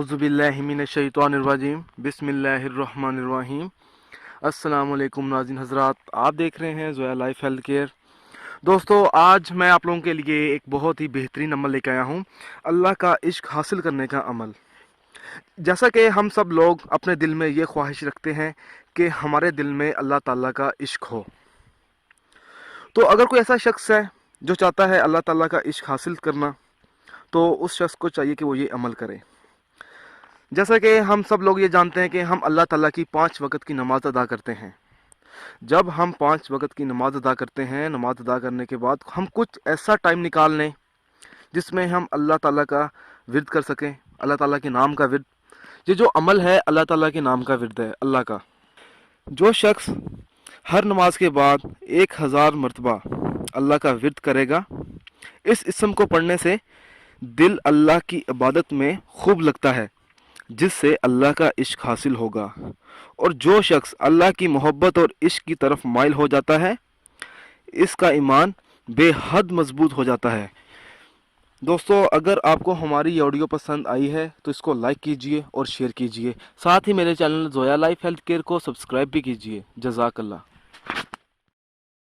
औज़ुबिल्लाहिमिनश्शैतानिर्रजीम बिस्मिल्लाहिर्रहमानिर्रहीम। अस्सलाम वालेकुम नाज़रीन हज़रात, आप देख रहे हैं ज़ोया लाइफ हेल्थ केयर। दोस्तों, आज मैं आप लोगों के लिए एक बहुत ही बेहतरीन अमल लेकर आया हूँ, अल्लाह का इश्क हासिल करने का अमल। जैसा कि हम सब लोग अपने दिल में ये ख्वाहिश रखते हैं कि हमारे दिल में अल्लाह ताला का इश्क हो, तो अगर कोई ऐसा शख्स है जो चाहता है अल्लाह ताला का इश्क हासिल करना, तो उस शख्स को चाहिए कि वो ये अमल करे। जैसा कि हम सब लोग ये जानते हैं कि हम अल्लाह ताला की 5 वक़्त की नमाज़ अदा करते हैं। जब हम 5 वक़्त की नमाज़ अदा करते हैं, नमाज़ अदा करने के बाद हम कुछ ऐसा टाइम निकाल लें जिसमें हम अल्लाह ताला का विर्द कर सकें, अल्लाह ताला के नाम का विर्द। ये जो अमल है अल्लाह ताला के नाम का विर्द है अल्लाह का। जो शख्स हर नमाज के बाद 1000 मरतबा अल्लाह का विर्द करेगा, इस इस्म को पढ़ने से दिल अल्लाह की इबादत में खूब लगता है, जिससे अल्लाह का इश्क हासिल होगा। और जो शख्स अल्लाह की मोहब्बत और इश्क की तरफ माइल हो जाता है, इसका ईमान बेहद मजबूत हो जाता है। दोस्तों, अगर आपको हमारी ये ऑडियो पसंद आई है तो इसको लाइक कीजिए और शेयर कीजिए। साथ ही मेरे channel Zoya life health care को सब्सक्राइब भी कीजिए। जज़ाकल्लाह।